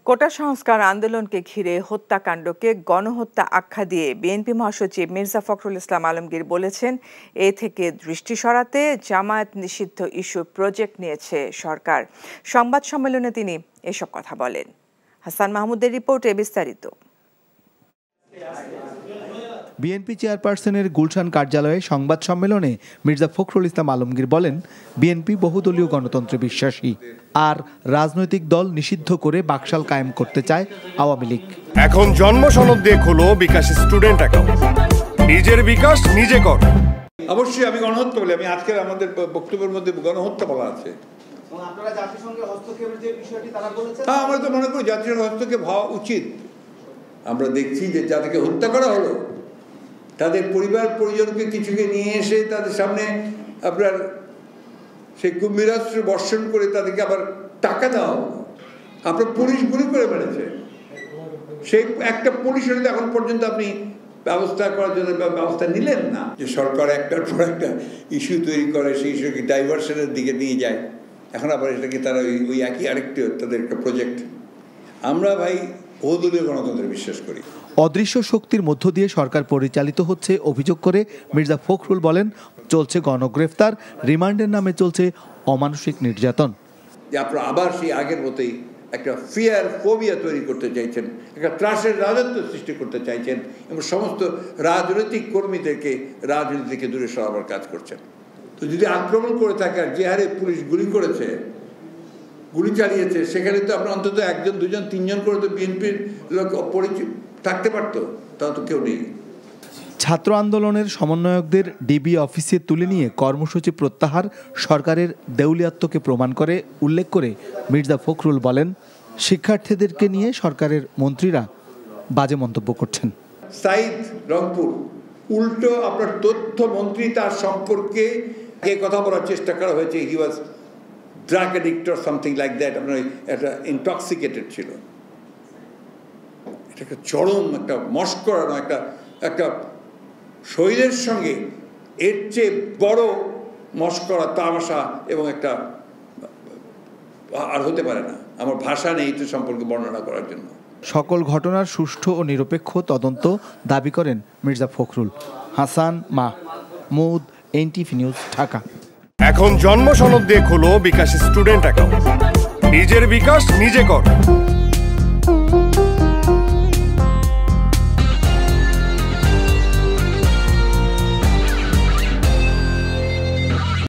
কোটা সংস্কার আন্দোলনকে ঘিরে হত্যাকাণ্ডকে গণহত্যা আখ্যা দিয়ে বিএনপি মহাসচিব মির্জা ফখরুল ইসলাম আলমগীর বলেছেন, এ থেকে দৃষ্টি সরাতে জামায়াত নিষিদ্ধ ইস্যুর প্রজেক্ট নিয়েছে সরকার। সংবাদ সম্মেলনে তিনি এসব কথা বলেন। হাসান মাহমুদের রিপোর্টে বিস্তারিত। বিএনপি চেয়ারপারসনের গুলশান কার্যালয়ে সংবাদ সম্মেলনে মির্জা ফখরুল ইসলাম আলমগীর বলেন, বিএনপি বহুদলীয় গণতন্ত্রে বিশ্বাসী, আর রাজনৈতিক দল নিষিদ্ধ করে বাকশাল কায়েম করতে চায় আওয়ামী লীগ। এখন জন্ম সনদ দিয়ে খোলো বিকাশ স্টুডেন্ট অ্যাকাউন্ট, নিজের বিকাশ নিজে কর। অবশ্যই আমি গণহত্যা বলি, আমি আজকের আমাদের বক্তব্যের মধ্যে গণহত্যা বলা আছে। আমরা তো মনে করি জাতিসংঘ হস্তক্ষেপ হওয়া উচিত। আমরা দেখছি যে যাদেরকে হত্যা করা হলো তাদের পরিবার পরিজনকে কিছুকে নিয়ে এসে তাদের সামনে আপনার সেই কুম্ভীরাস্ত্র বর্ষণ করে তাদেরকে আবার টাকা দেওয়া হলো। আপনার পুলিশ গুলি করে মেরেছে, সেই একটা পুলিশের এখন পর্যন্ত আপনি ব্যবস্থা করার জন্য ব্যবস্থা নিলেন না। যে সরকার একটার পর একটা ইস্যু তৈরি করে, সেই ইস্যুকে ডাইভার্সনের দিকে নিয়ে যায়। এখন আবার এটাকে তারা ওই একই আরেকটি তাদের একটা প্রজেক্ট। আমরা ভাই বহুদলীয় গণতন্ত্রে বিশ্বাস করি। অদৃশ্য শক্তির মধ্য দিয়ে সরকার পরিচালিত হচ্ছে অভিযোগ করে মির্জা ফখরুল বলেন, চলছে গণগ্রেফতার, রিমান্ডের নামে চলছে অমানসিক নির্যাতন। যে আপনারা আবার সেই আগের মতোই একটা ফিয়ার ফোবিয়া তৈরি করতে চাইছেন, একটা ত্রাসের রাজত্ব সৃষ্টি করতে চাইছেন এবং সমস্ত রাজনৈতিক কর্মীদেরকে রাজনীতি থেকে দূরে সরাবার কাজ করছেন। তো যদি আক্রমণ করে থাকে আর যে হারে পুলিশ গুলি করেছে, গুলি চালিয়েছে, সেখানে তো আপনার অন্তত একজন দুজন তিনজন করে তো বিএনপির লোক পরিচিত থাকতে পারতো, তা তো কেউ নেই। ছাত্র আন্দোলনের সমন্বয়কদের ডিবি অফিসে তুলে নিয়ে কর্মসূচি প্রত্যাহার সরকারের দেউলিয়াত্বকে প্রমাণ করে উল্লেখ করে মির্জা ফখরুল বলেন, শিক্ষার্থীদেরকে নিয়ে সরকারের মন্ত্রীরা বাজে মন্তব্য করছেন। সাইদ রংপুর উল্টো আপনার তথ্য মন্ত্রী, তার সম্পর্কে এই কথা বলার চেষ্টা করা হয়েছে, he was drug addict or something like that, আপনার একটা ইনটক্সিকেটেড ছিল। এটা একটা চরম একটা মস্করানো একটা শরীরের সঙ্গে এর চেয়ে বড় মস্করা তামাশা এবং একটা আর হতে পারে না। আমার ভাষা নেই তো সম্পর্কে বর্ণনা করার জন্য। সকল ঘটনার সুষ্ঠু ও নিরপেক্ষ তদন্ত দাবি করেন মির্জা ফখরুল। Hasan Mahmud, NTV news, Dhaka. এখন জন্ম সনদ দিয়ে খোলো বিকাশ স্টুডেন্ট অ্যাকাউন্ট, নিজের বিকাশ নিজে কর।